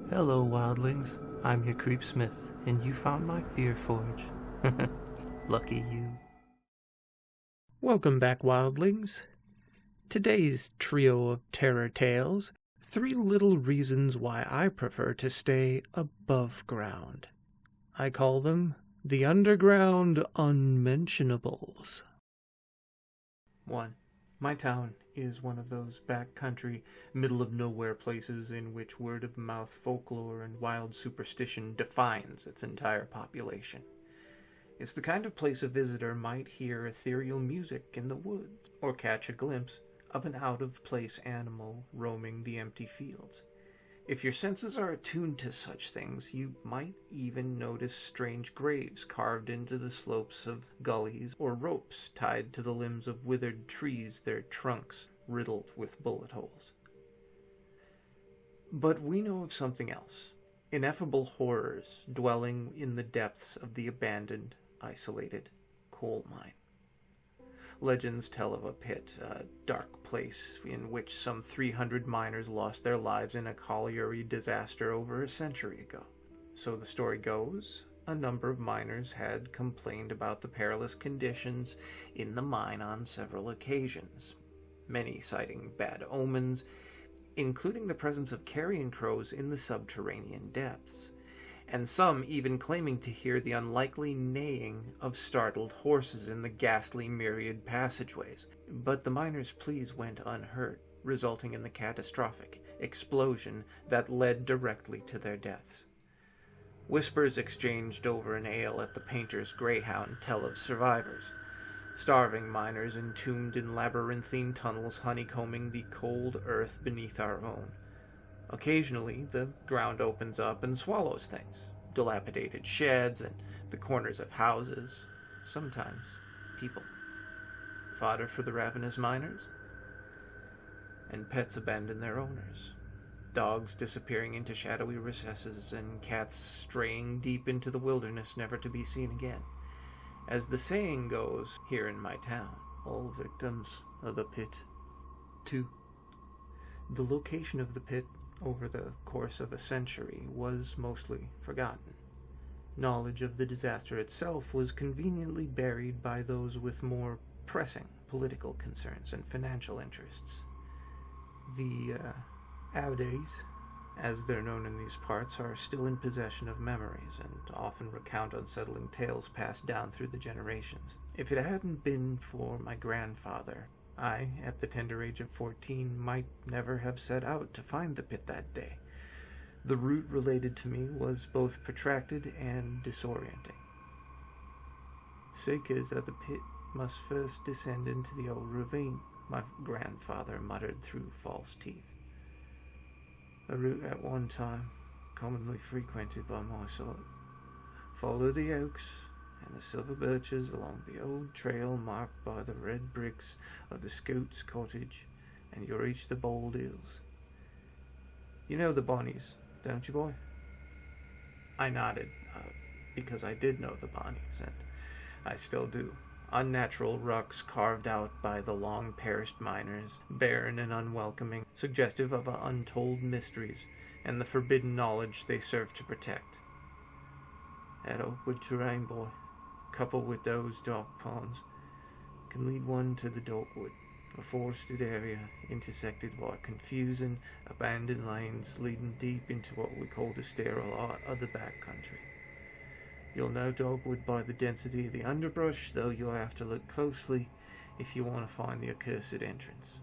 Hello, wildlings. I'm your Creepsmith, and you found my Fear Forge. Lucky you. Welcome back, wildlings. Today's trio of terror tales, 3 little reasons why I prefer to stay above ground. I call them the Underground Unmentionables. 1. My town is one of those backcountry, middle-of-nowhere places in which word-of-mouth folklore and wild superstition defines its entire population. It's the kind of place a visitor might hear ethereal music in the woods, or catch a glimpse of an out-of-place animal roaming the empty fields. If your senses are attuned to such things, you might even notice strange graves carved into the slopes of gullies, or ropes tied to the limbs of withered trees, their trunks riddled with bullet holes. But we know of something else. Ineffable horrors dwelling in the depths of the abandoned, isolated coal mine. Legends tell of a pit, a dark place in which some 300 miners lost their lives in a colliery disaster over a century ago. So the story goes, a number of miners had complained about the perilous conditions in the mine on several occasions, many citing bad omens, including the presence of carrion crows in the subterranean depths, and some even claiming to hear the unlikely neighing of startled horses in the ghastly myriad passageways. But the miners' pleas went unheard, resulting in the catastrophic explosion that led directly to their deaths. Whispers exchanged over an ale at the Painter's Greyhound tell of survivors, starving miners entombed in labyrinthine tunnels honeycombing the cold earth beneath our own. Occasionally, the ground opens up and swallows things, dilapidated sheds and the corners of houses, sometimes people. Fodder for the ravenous miners, and pets abandon their owners. Dogs disappearing into shadowy recesses and cats straying deep into the wilderness never to be seen again. As the saying goes here in my town, all victims of the pit. 2. The location of the pit over the course of a century was mostly forgotten. Knowledge of the disaster itself was conveniently buried by those with more pressing political concerns and financial interests. The Audes, as they're known in these parts, are still in possession of memories and often recount unsettling tales passed down through the generations. If it hadn't been for my grandfather, I, at the tender age of 14, might never have set out to find the pit that day. The route related to me was both protracted and disorienting. Seekers of the pit must first descend into the old ravine, my grandfather muttered through false teeth. A route at one time commonly frequented by my sort. Follow the oaks and the silver birches along the old trail marked by the red bricks of the Scout's cottage, and you'll reach the bold hills. You know the Bonnies, don't you, boy? I nodded, because I did know the Bonnies, and I still do. Unnatural rucks carved out by the long-perished miners, barren and unwelcoming, suggestive of untold mysteries and the forbidden knowledge they serve to protect. That awkward terrain, boy, coupled with those dark ponds, can lead one to the Darkwood, a forested area intersected by confusing, abandoned lanes leading deep into what we call the sterile art of the backcountry. You'll know Dogwood by the density of the underbrush, though you'll have to look closely if you want to find the accursed entrance.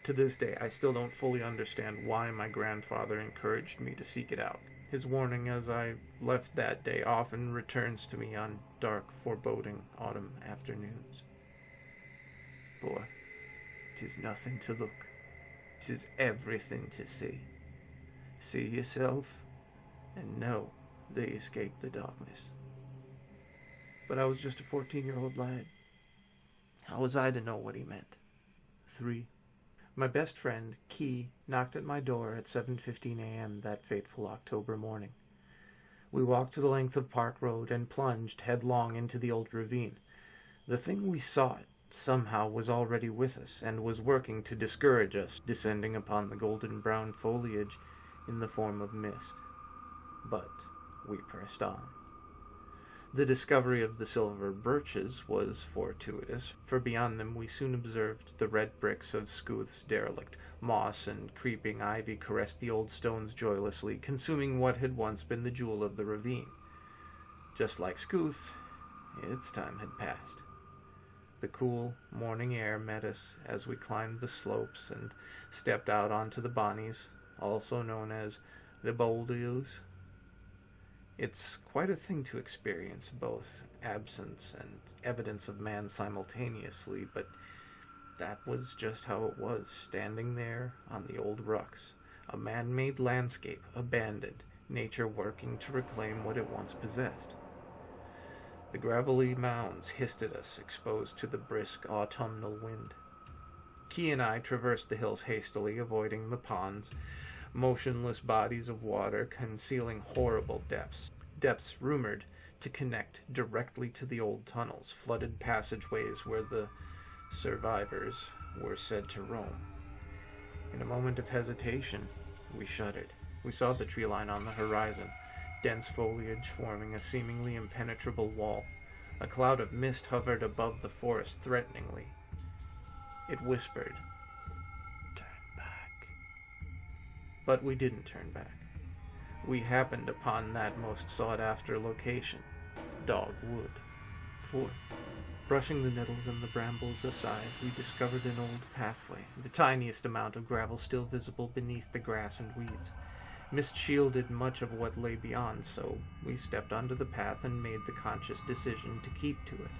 To this day, I still don't fully understand why my grandfather encouraged me to seek it out. His warning as I left that day often returns to me on dark, foreboding autumn afternoons. Boy, 'tis nothing to look. 'Tis everything to see. See yourself, and know they escaped the darkness. But I was just a 14-year-old lad. How was I to know what he meant? 3. My best friend, Key, knocked at my door at 7:15 a.m. that fateful October morning. We walked the length of Park Road and plunged headlong into the old ravine. The thing we sought somehow was already with us and was working to discourage us, descending upon the golden brown foliage in the form of mist. But we pressed on. The discovery of the silver birches was fortuitous, for beyond them we soon observed the red bricks of Scooth's derelict. Moss and creeping ivy caressed the old stones joylessly, consuming what had once been the jewel of the ravine. Just like Scooth, its time had passed. The cool morning air met us as we climbed the slopes and stepped out onto the bonnies, also known as the Boldios. It's quite a thing to experience both absence and evidence of man simultaneously, but that was just how it was, standing there on the old rucks, a man-made landscape, abandoned, nature working to reclaim what it once possessed. The gravelly mounds hissed at us, exposed to the brisk autumnal wind. Key and I traversed the hills hastily, avoiding the ponds, motionless bodies of water concealing horrible depths rumored to connect directly to the old tunnels, flooded passageways where the survivors were said to roam. In a moment of hesitation, we shuddered. We saw the tree line on the horizon, dense foliage forming a seemingly impenetrable wall. A cloud of mist hovered above the forest threateningly. It whispered, "Turn back." But we didn't turn back. We happened upon that most sought-after location, Dogwood. For, brushing the nettles and the brambles aside, we discovered an old pathway, the tiniest amount of gravel still visible beneath the grass and weeds. Mist shielded much of what lay beyond, so we stepped onto the path and made the conscious decision to keep to it.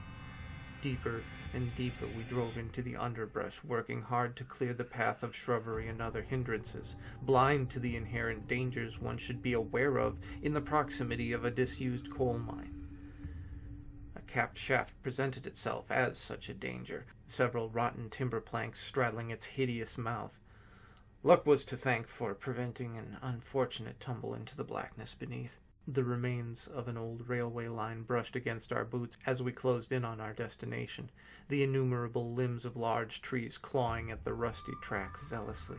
Deeper and deeper we drove into the underbrush, working hard to clear the path of shrubbery and other hindrances, blind to the inherent dangers one should be aware of in the proximity of a disused coal mine. A capped shaft presented itself as such a danger, several rotten timber planks straddling its hideous mouth. Luck was to thank for preventing an unfortunate tumble into the blackness beneath. The remains of an old railway line brushed against our boots as we closed in on our destination, the innumerable limbs of large trees clawing at the rusty tracks zealously.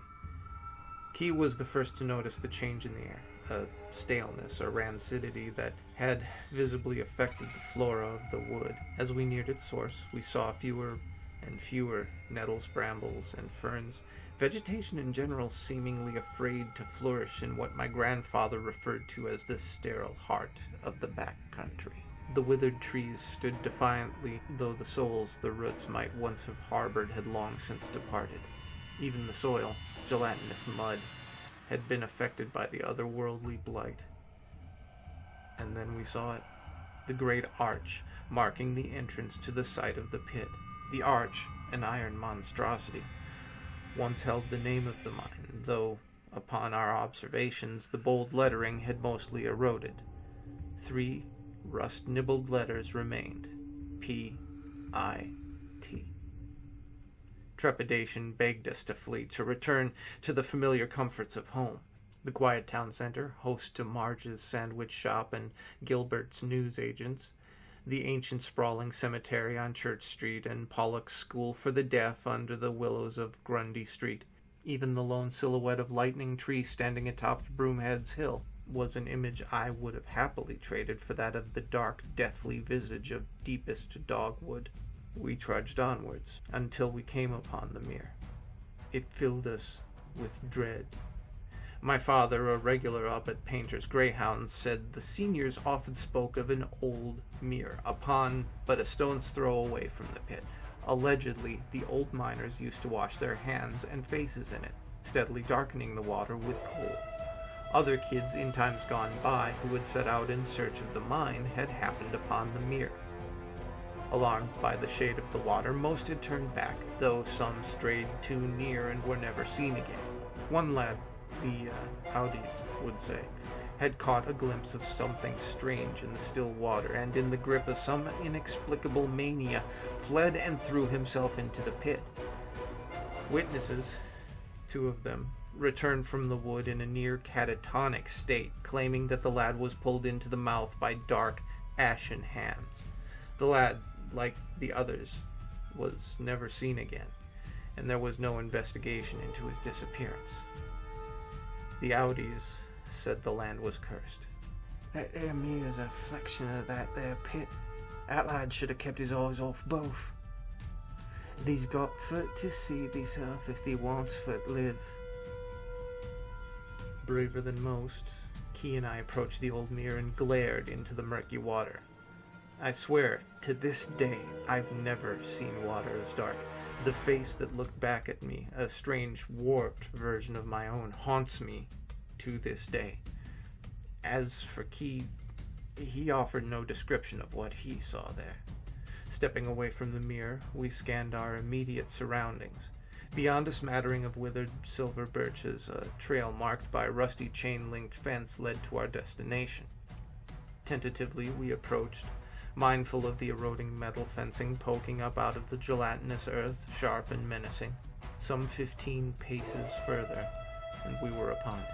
Key was the first to notice the change in the air, a staleness or rancidity that had visibly affected the flora of the wood. As we neared its source, we saw fewer and fewer nettles, brambles, and ferns, vegetation in general seemingly afraid to flourish in what my grandfather referred to as the sterile heart of the back country. The withered trees stood defiantly, though the souls the roots might once have harbored had long since departed. Even the soil, gelatinous mud, had been affected by the otherworldly blight. And then we saw it, the great arch marking the entrance to the site of the pit. The arch, an iron monstrosity, once held the name of the mine, though, upon our observations, the bold lettering had mostly eroded. 3 rust-nibbled letters remained, P.I.T. Trepidation begged us to flee, to return to the familiar comforts of home. The quiet town center, host to Marge's sandwich shop and Gilbert's newsagents, the ancient sprawling cemetery on Church Street, and Pollock's School for the Deaf under the willows of Grundy Street. Even the lone silhouette of Lightning Tree standing atop Broomhead's Hill was an image I would have happily traded for that of the dark, deathly visage of deepest Dogwood. We trudged onwards until we came upon the mere. It filled us with dread. My father, a regular up at Painter's Greyhounds, said the seniors often spoke of an old mere upon but a stone's throw away from the pit. Allegedly, the old miners used to wash their hands and faces in it, steadily darkening the water with coal. Other kids in times gone by who had set out in search of the mine had happened upon the mere. Alarmed by the shade of the water, most had turned back, though some strayed too near and were never seen again. One lad, the Audis would say, had caught a glimpse of something strange in the still water, and in the grip of some inexplicable mania, fled and threw himself into the pit. Witnesses, 2 of them, returned from the wood in a near catatonic state, claiming that the lad was pulled into the mouth by dark, ashen hands. The lad, like the others, was never seen again, and there was no investigation into his disappearance. The Audis said the land was cursed. That there mere's a reflection of that there pit. That lad should have kept his eyes off both. Thee's got for to see theeself if thee wants for to live. Braver than most, Key and I approached the old mirror and glared into the murky water. I swear, to this day, I've never seen water as dark. The face that looked back at me, a strange, warped version of my own, haunts me to this day. As for Key, he offered no description of what he saw there. Stepping away from the mirror, we scanned our immediate surroundings. Beyond a smattering of withered silver birches, a trail marked by a rusty chain-linked fence led to our destination. Tentatively, we approached, mindful of the eroding metal fencing poking up out of the gelatinous earth, sharp and menacing. Some 15 paces further, and we were upon it.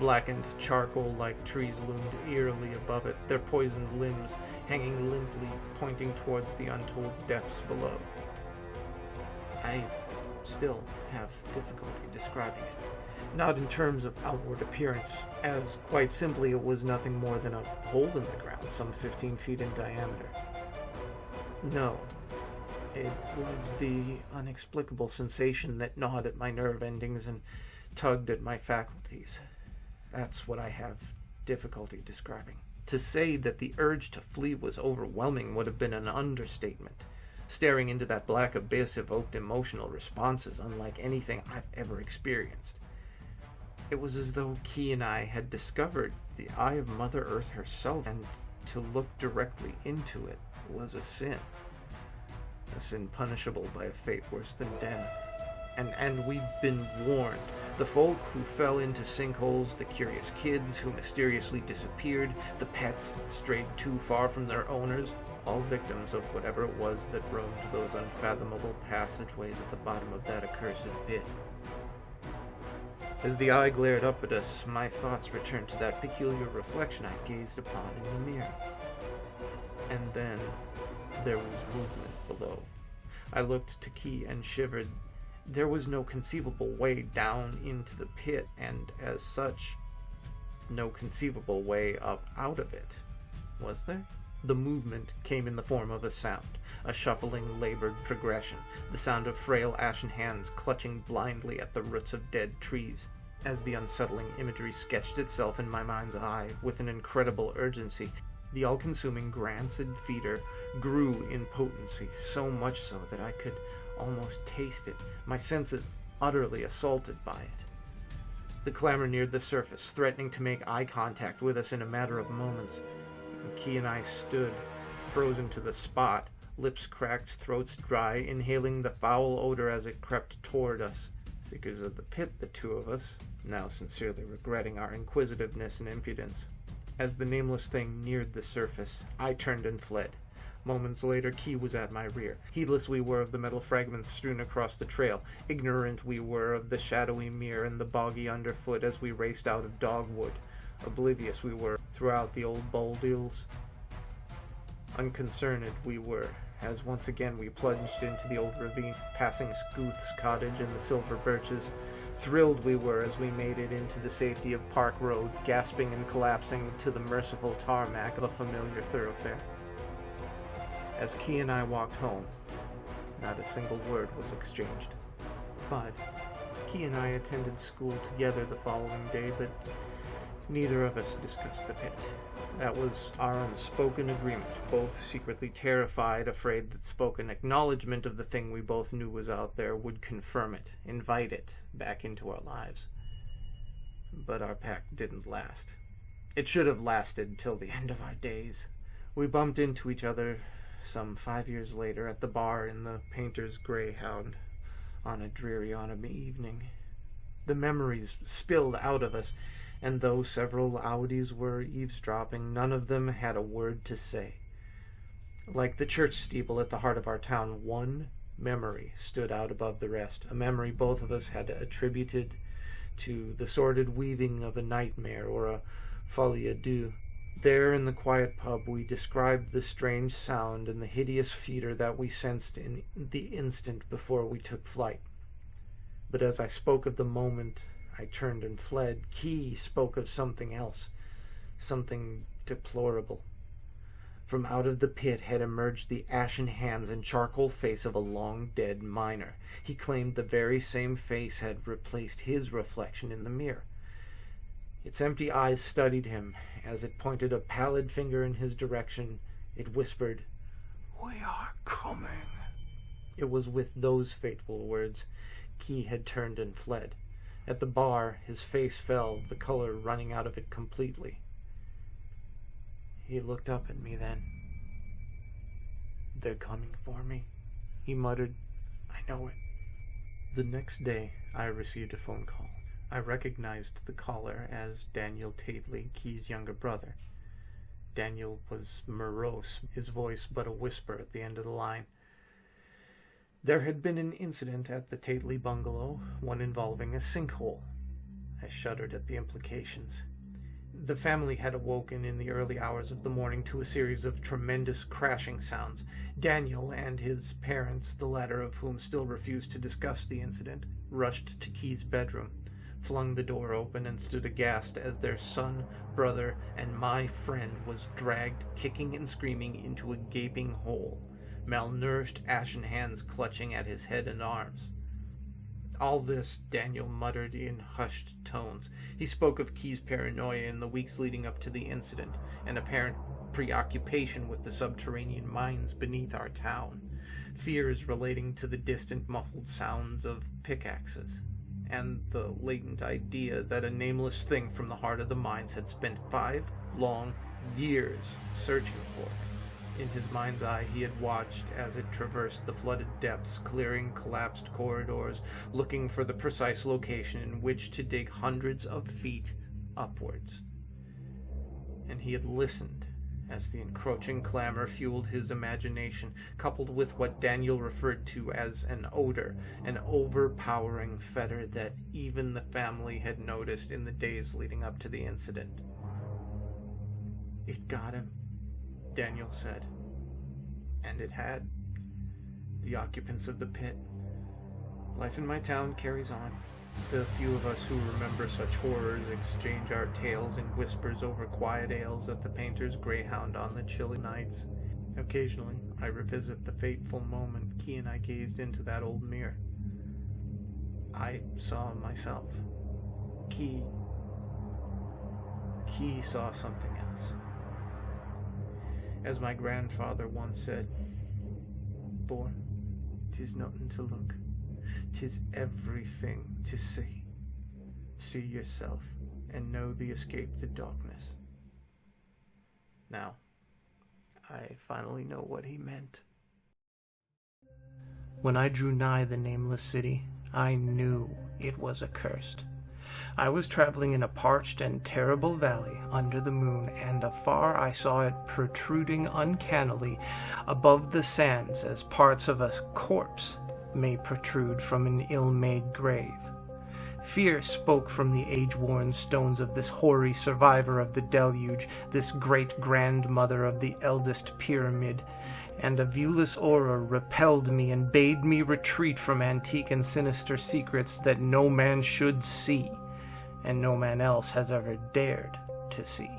Blackened, charcoal-like trees loomed eerily above it, their poisoned limbs hanging limply, pointing towards the untold depths below. I still have difficulty describing it. Not in terms of outward appearance, as quite simply it was nothing more than a hole in the ground, some 15 feet in diameter. No, it was the inexplicable sensation that gnawed at my nerve endings and tugged at my faculties. That's what I have difficulty describing. To say that the urge to flee was overwhelming would have been an understatement. Staring into that black abyss evoked emotional responses unlike anything I've ever experienced. It was as though Key and I had discovered the eye of Mother Earth herself, and to look directly into it was a sin. A sin punishable by a fate worse than death. And we'd been warned. The folk who fell into sinkholes, the curious kids who mysteriously disappeared, the pets that strayed too far from their owners, all victims of whatever it was that roamed those unfathomable passageways at the bottom of that accursed pit. As the eye glared up at us, my thoughts returned to that peculiar reflection I gazed upon in the mirror. And then there was movement below. I looked to Key and shivered. There was no conceivable way down into the pit, and as such, no conceivable way up out of it. Was there? The movement came in the form of a sound, a shuffling, labored progression, the sound of frail ashen hands clutching blindly at the roots of dead trees. As the unsettling imagery sketched itself in my mind's eye with an incredible urgency, the all-consuming rancid feeder grew in potency, so much so that I could almost taste it, my senses utterly assaulted by it. The clamor neared the surface, threatening to make eye contact with us in a matter of moments. And Key and I stood, frozen to the spot, lips cracked, throats dry, inhaling the foul odor as it crept toward us. Seekers of the pit, the two of us, now sincerely regretting our inquisitiveness and impudence. As the nameless thing neared the surface, I turned and fled. Moments later, Key was at my rear. Heedless we were of the metal fragments strewn across the trail. Ignorant we were of the shadowy mirror and the boggy underfoot as we raced out of dogwood. Oblivious we were throughout the old bouldils. Unconcerned we were, as once again we plunged into the old ravine, passing Scooth's cottage and the silver birches. Thrilled we were as we made it into the safety of Park Road, gasping and collapsing to the merciful tarmac of a familiar thoroughfare. As Key and I walked home, not a single word was exchanged. 5. Key and I attended school together the following day, but neither of us discussed the pit. That was our unspoken agreement, both secretly terrified, afraid that spoken acknowledgement of the thing we both knew was out there would confirm it, invite it back into our lives. But our pact didn't last. It should have lasted till the end of our days. We bumped into each other some 5 years later at the bar in the Painter's Greyhound on a dreary autumn evening. The memories spilled out of us, and though several Audis were eavesdropping, none of them had a word to say. Like the church steeple at the heart of our town, one memory stood out above the rest, a memory both of us had attributed to the sordid weaving of a nightmare or a folie à deux. There in the quiet pub we described the strange sound and the hideous fear that we sensed in the instant before we took flight. But as I spoke of the moment, I turned and fled. Key spoke of something else, something deplorable. From out of the pit had emerged the ashen hands and charcoal face of a long-dead miner. He claimed the very same face had replaced his reflection in the mirror. Its empty eyes studied him. As it pointed a pallid finger in his direction, it whispered, "We are coming." It was with those fateful words Key had turned and fled. At the bar, his face fell, the color running out of it completely. He looked up at me then. "They're coming for me," he muttered. "I know it." The next day, I received a phone call. I recognized the caller as Daniel Tately, Key's younger brother. Daniel was morose, his voice but a whisper at the end of the line. There had been an incident at the Tately bungalow, one involving a sinkhole. I shuddered at the implications. The family had awoken in the early hours of the morning to a series of tremendous crashing sounds. Daniel and his parents, the latter of whom still refused to discuss the incident, rushed to Key's bedroom, flung the door open, and stood aghast as their son, brother, and my friend was dragged, kicking and screaming, into a gaping hole, malnourished ashen hands clutching at his head and arms. All this Daniel muttered in hushed tones. He spoke of Key's paranoia in the weeks leading up to the incident, an apparent preoccupation with the subterranean mines beneath our town, fears relating to the distant muffled sounds of pickaxes, and the latent idea that a nameless thing from the heart of the mines had spent 5 long years searching for it. In his mind's eye, he had watched as it traversed the flooded depths, clearing collapsed corridors, looking for the precise location in which to dig hundreds of feet upwards. And he had listened as the encroaching clamor fueled his imagination, coupled with what Daniel referred to as an odor, an overpowering fetor that even the family had noticed in the days leading up to the incident. "It got him," Daniel said. And it had. The occupants of the pit. Life in my town carries on. The few of us who remember such horrors exchange our tales in whispers over quiet ales at the painter's greyhound on the chilly nights. Occasionally, I revisit the fateful moment Key and I gazed into that old mirror. I saw myself. Key saw something else. As my grandfather once said, "Boy, 'tis nothing to look, 'tis everything to see. See yourself, and know the escape to darkness." Now, I finally know what he meant. When I drew nigh the nameless city, I knew it was accursed. I was traveling in a parched and terrible valley under the moon, and afar I saw it protruding uncannily above the sands as parts of a corpse may protrude from an ill-made grave. Fear spoke from the age-worn stones of this hoary survivor of the deluge, this great-grandmother of the eldest pyramid, and a viewless aura repelled me and bade me retreat from antique and sinister secrets that no man should see, and no man else has ever dared to see.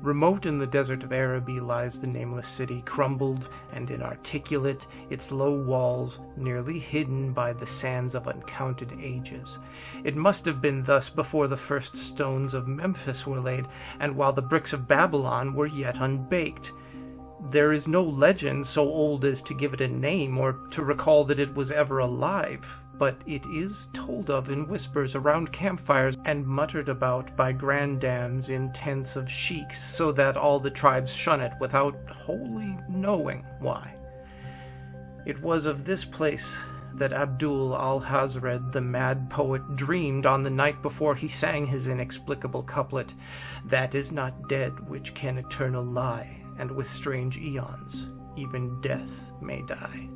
Remote in the desert of Araby lies the nameless city, crumbled and inarticulate, its low walls nearly hidden by the sands of uncounted ages. It must have been thus before the first stones of Memphis were laid, and while the bricks of Babylon were yet unbaked. There is no legend so old as to give it a name or to recall that it was ever alive, but it is told of in whispers around campfires and muttered about by grandams in tents of sheiks, so that all the tribes shun it without wholly knowing why. It was of this place that Abdul al-Hazred, the mad poet, dreamed on the night before he sang his inexplicable couplet, "That is not dead which can eternal lie, and with strange eons even death may die."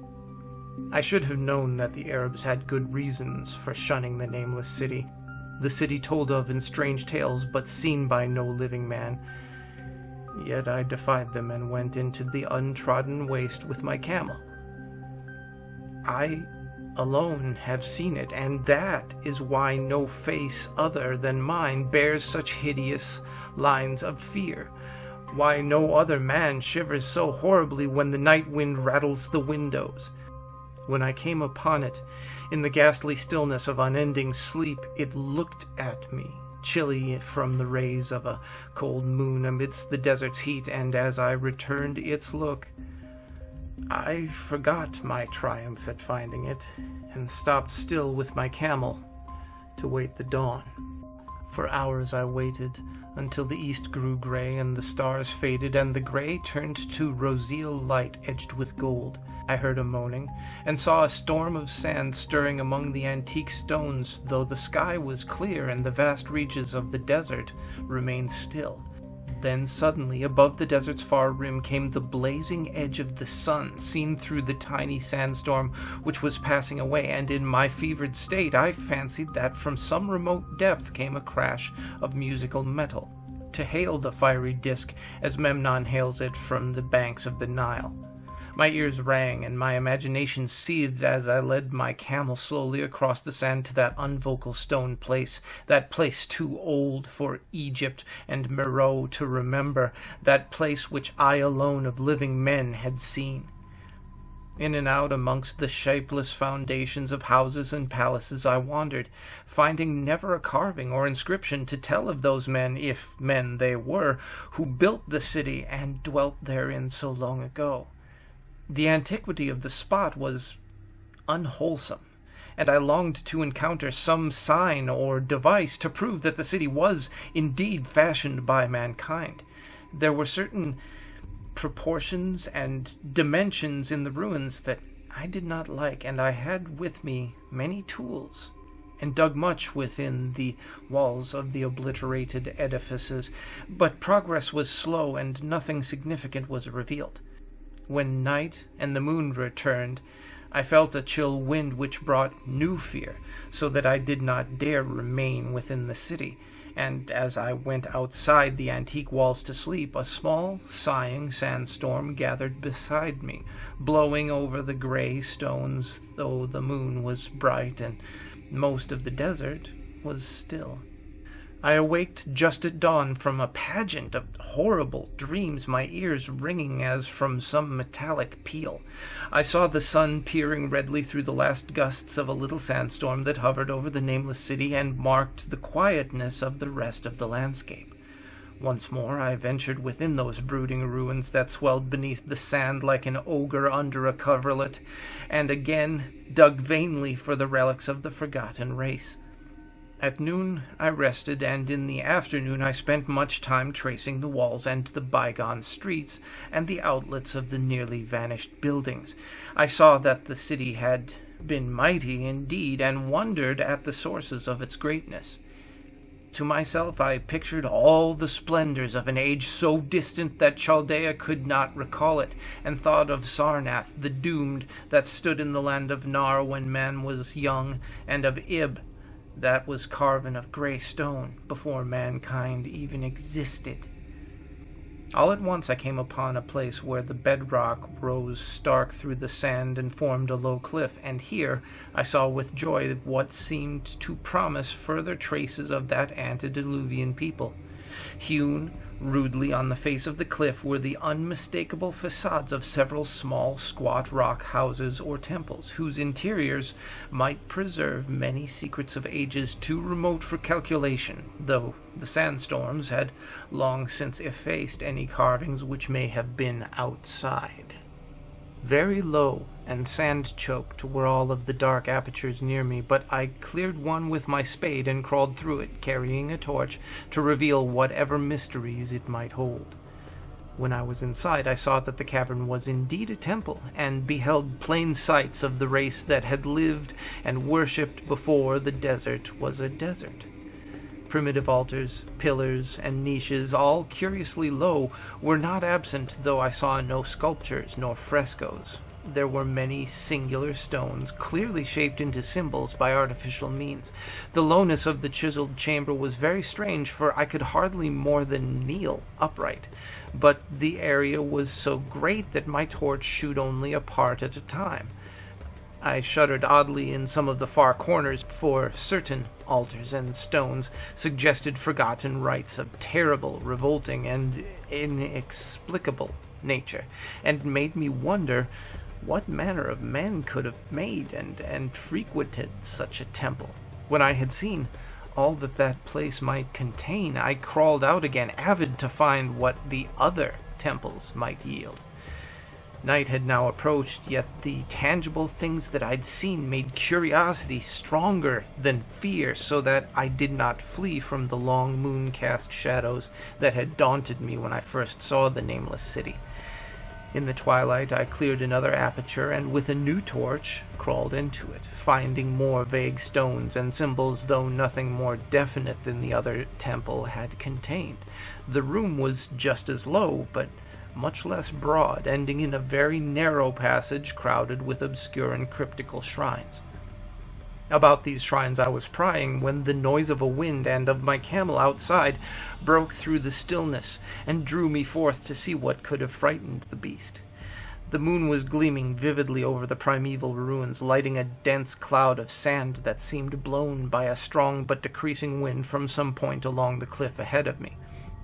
I should have known that the Arabs had good reasons for shunning the nameless city, the city told of in strange tales but seen by no living man. Yet I defied them and went into the untrodden waste with my camel. I alone have seen it, and that is why no face other than mine bears such hideous lines of fear, why no other man shivers so horribly when the night wind rattles the windows. When I came upon it, in the ghastly stillness of unending sleep, it looked at me, chilly from the rays of a cold moon amidst the desert's heat, and as I returned its look, I forgot my triumph at finding it, and stopped still with my camel to wait the dawn. For hours I waited, until the east grew gray, and the stars faded, and the gray turned to roseal light edged with gold. I heard a moaning, and saw a storm of sand stirring among the antique stones, though the sky was clear and the vast reaches of the desert remained still. Then suddenly, above the desert's far rim, came the blazing edge of the sun, seen through the tiny sandstorm which was passing away, and in my fevered state I fancied that from some remote depth came a crash of musical metal, to hail the fiery disk as Memnon hails it from the banks of the Nile. My ears rang, and my imagination seethed as I led my camel slowly across the sand to that unvocal stone place, that place too old for Egypt and Meroe to remember, that place which I alone of living men had seen. In and out amongst the shapeless foundations of houses and palaces I wandered, finding never a carving or inscription to tell of those men, if men they were, who built the city and dwelt therein so long ago. The antiquity of the spot was unwholesome, and I longed to encounter some sign or device to prove that the city was indeed fashioned by mankind. There were certain proportions and dimensions in the ruins that I did not like, and I had with me many tools, and dug much within the walls of the obliterated edifices, but progress was slow, and nothing significant was revealed. When night and the moon returned, I felt a chill wind which brought new fear, so that I did not dare remain within the city, and as I went outside the antique walls to sleep, a small, sighing sandstorm gathered beside me, blowing over the gray stones, though the moon was bright and most of the desert was still. I awaked just at dawn from a pageant of horrible dreams, my ears ringing as from some metallic peal. I saw the sun peering redly through the last gusts of a little sandstorm that hovered over the nameless city and marked the quietness of the rest of the landscape. Once more I ventured within those brooding ruins that swelled beneath the sand like an ogre under a coverlet, and again dug vainly for the relics of the forgotten race. At noon I rested, and in the afternoon I spent much time tracing the walls and the bygone streets and the outlets of the nearly vanished buildings. I saw that the city had been mighty indeed, and wondered at the sources of its greatness. To myself I pictured all the splendors of an age so distant that Chaldea could not recall it, and thought of Sarnath the doomed that stood in the land of Nar when man was young, and of Ib that was carven of grey stone before mankind even existed. All at once I came upon a place where the bedrock rose stark through the sand and formed a low cliff, and here I saw with joy what seemed to promise further traces of that antediluvian people. Hewn rudely on the face of the cliff were the unmistakable facades of several small, squat rock houses or temples, whose interiors might preserve many secrets of ages too remote for calculation, though the sandstorms had long since effaced any carvings which may have been outside. Very low and sand-choked were all of the dark apertures near me, but I cleared one with my spade and crawled through it, carrying a torch to reveal whatever mysteries it might hold. When I was inside, I saw that the cavern was indeed a temple, and beheld plain sights of the race that had lived and worshipped before the desert was a desert. Primitive altars, pillars, and niches, all curiously low, were not absent, though I saw no sculptures nor frescoes. There were many singular stones, clearly shaped into symbols by artificial means. The lowness of the chiseled chamber was very strange, for I could hardly more than kneel upright, but the area was so great that my torch shoot only a part at a time. I shuddered oddly in some of the far corners, for certain altars and stones suggested forgotten rites of terrible, revolting, and inexplicable nature, and made me wonder what manner of men could have made and frequented such a temple. When I had seen all that that place might contain, I crawled out again, avid to find what the other temples might yield. Night had now approached, yet the tangible things that I'd seen made curiosity stronger than fear, so that I did not flee from the long moon-cast shadows that had daunted me when I first saw the nameless city. In the twilight, I cleared another aperture, and with a new torch, crawled into it, finding more vague stones and symbols, though nothing more definite than the other temple had contained. The room was just as low, but much less broad, ending in a very narrow passage crowded with obscure and cryptical shrines. About these shrines I was prying when the noise of a wind and of my camel outside broke through the stillness and drew me forth to see what could have frightened the beast. The moon was gleaming vividly over the primeval ruins, lighting a dense cloud of sand that seemed blown by a strong but decreasing wind from some point along the cliff ahead of me.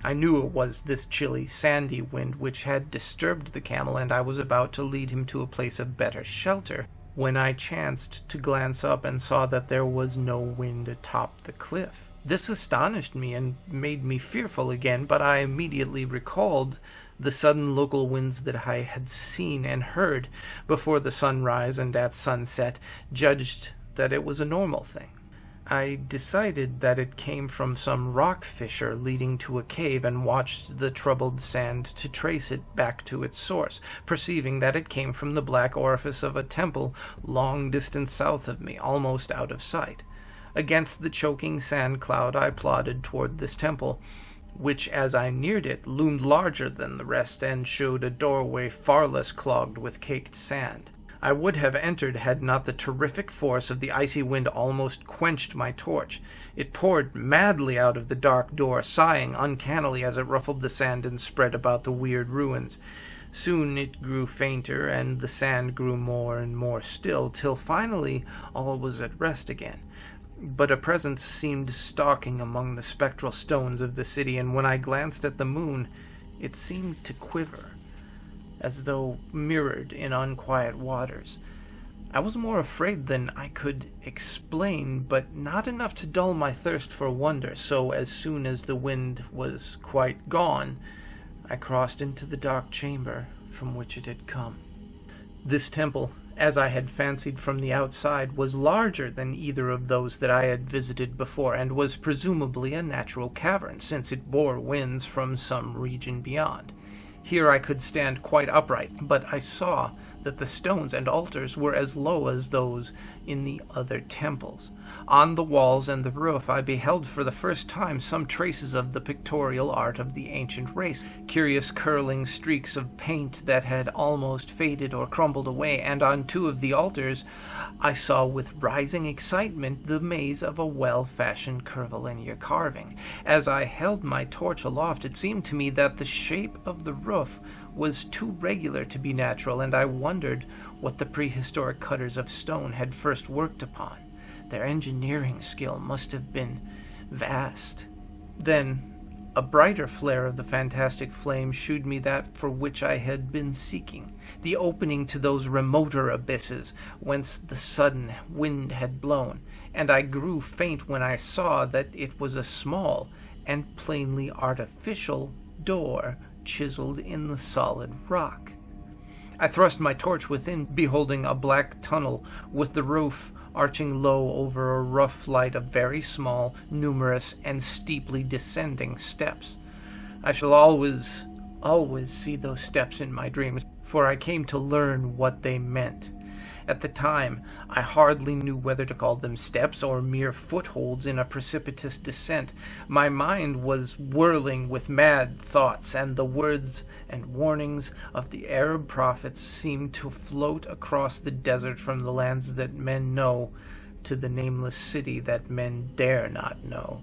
I knew it was this chilly, sandy wind which had disturbed the camel, and I was about to lead him to a place of better shelter, when I chanced to glance up and saw that there was no wind atop the cliff. This astonished me and made me fearful again, but I immediately recalled the sudden local winds that I had seen and heard before the sunrise, and at sunset judged that it was a normal thing. I decided that it came from some rock fissure leading to a cave, and watched the troubled sand to trace it back to its source, perceiving that it came from the black orifice of a temple long distance south of me, almost out of sight. Against the choking sand cloud I plodded toward this temple, which as I neared it loomed larger than the rest and showed a doorway far less clogged with caked sand. I would have entered had not the terrific force of the icy wind almost quenched my torch. It poured madly out of the dark door, sighing uncannily as it ruffled the sand and spread about the weird ruins. Soon it grew fainter, and the sand grew more and more still, till finally all was at rest again. But a presence seemed stalking among the spectral stones of the city, and when I glanced at the moon, it seemed to quiver, as though mirrored in unquiet waters. I was more afraid than I could explain, but not enough to dull my thirst for wonder, so as soon as the wind was quite gone, I crossed into the dark chamber from which it had come. This temple, as I had fancied from the outside, was larger than either of those that I had visited before, and was presumably a natural cavern, since it bore winds from some region beyond. Here I could stand quite upright, but I saw that the stones and altars were as low as those in the other temples. On the walls and the roof I beheld for the first time some traces of the pictorial art of the ancient race, curious curling streaks of paint that had almost faded or crumbled away, and on two of the altars I saw with rising excitement the maze of a well-fashioned curvilinear carving. As I held my torch aloft, it seemed to me that the shape of the roof was too regular to be natural, and I wondered what the prehistoric cutters of stone had first worked upon. Their engineering skill must have been vast. Then a brighter flare of the fantastic flame shewed me that for which I had been seeking, the opening to those remoter abysses whence the sudden wind had blown, and I grew faint when I saw that it was a small and plainly artificial door chiseled in the solid rock. I thrust my torch within, beholding a black tunnel with the roof arching low over a rough flight of very small, numerous, and steeply descending steps. I shall always see those steps in my dreams, for I came to learn what they meant. At the time, I hardly knew whether to call them steps or mere footholds in a precipitous descent. My mind was whirling with mad thoughts, and the words and warnings of the Arab prophets seemed to float across the desert from the lands that men know to the nameless city that men dare not know.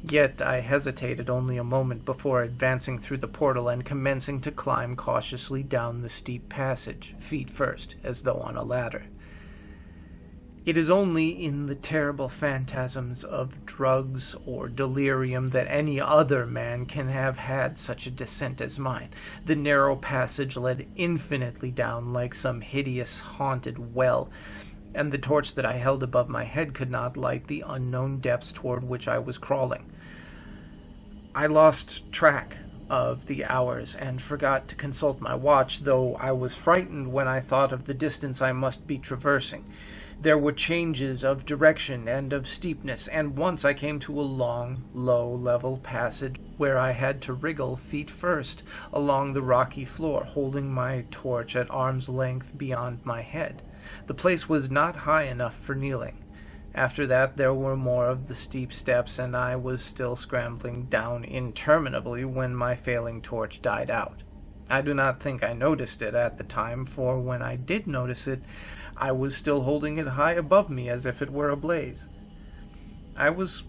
Yet I hesitated only a moment before advancing through the portal and commencing to climb cautiously down the steep passage, feet first, as though on a ladder. It is only in the terrible phantasms of drugs or delirium that any other man can have had such a descent as mine. The narrow passage led infinitely down like some hideous haunted well, and the torch that I held above my head could not light the unknown depths toward which I was crawling. I lost track of the hours and forgot to consult my watch, though I was frightened when I thought of the distance I must be traversing. There were changes of direction and of steepness, and once I came to a long, low, level passage where I had to wriggle feet first along the rocky floor, holding my torch at arm's length beyond my head. The place was not high enough for kneeling. After that there were more of the steep steps, and I was still scrambling down interminably when my failing torch died out. I do not think I noticed it at the time, for when I did notice it, I was still holding it high above me as if it were ablaze. I was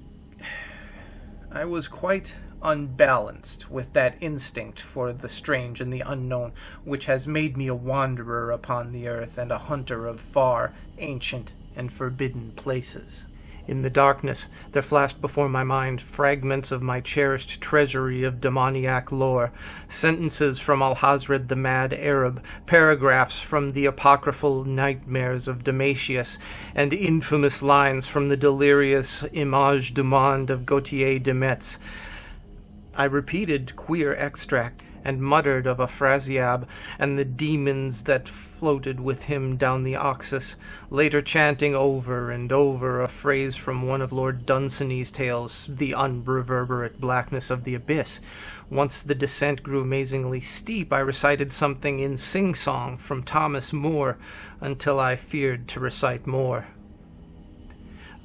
quite unbalanced with that instinct for the strange and the unknown which has made me a wanderer upon the earth and a hunter of far, ancient, and forbidden places. In the darkness, there flashed before my mind fragments of my cherished treasury of demoniac lore, sentences from Alhazred the Mad Arab, paragraphs from the apocryphal nightmares of Damasius, and infamous lines from the delirious Image du Monde of Gautier de Metz. I repeated queer extract, and muttered of Afrasiab and the demons that floated with him down the Oxus, later chanting over and over a phrase from one of Lord Dunsany's tales, the unreverberate blackness of the abyss. Once the descent grew amazingly steep, I recited something in sing-song from Thomas Moore, until I feared to recite more.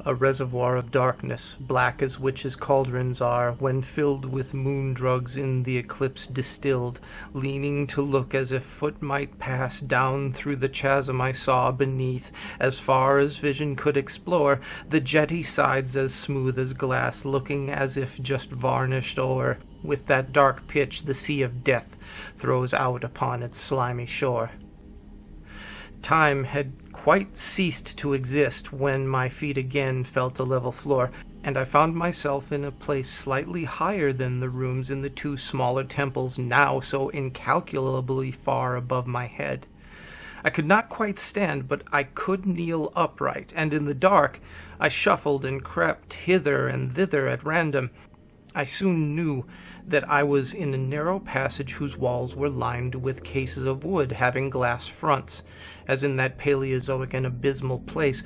A reservoir of darkness, black as witches' cauldrons are, when filled with moon drugs in the eclipse distilled, leaning to look as if foot might pass down through the chasm I saw beneath, as far as vision could explore, the jetty sides as smooth as glass, looking as if just varnished o'er, with that dark pitch the sea of death throws out upon its slimy shore. Time had quite ceased to exist when my feet again felt a level floor, and I found myself in a place slightly higher than the rooms in the two smaller temples now so incalculably far above my head. I could not quite stand, but I could kneel upright, and in the dark I shuffled and crept hither and thither at random. I soon knew that I was in a narrow passage whose walls were lined with cases of wood having glass fronts, as in that Paleozoic and abysmal place.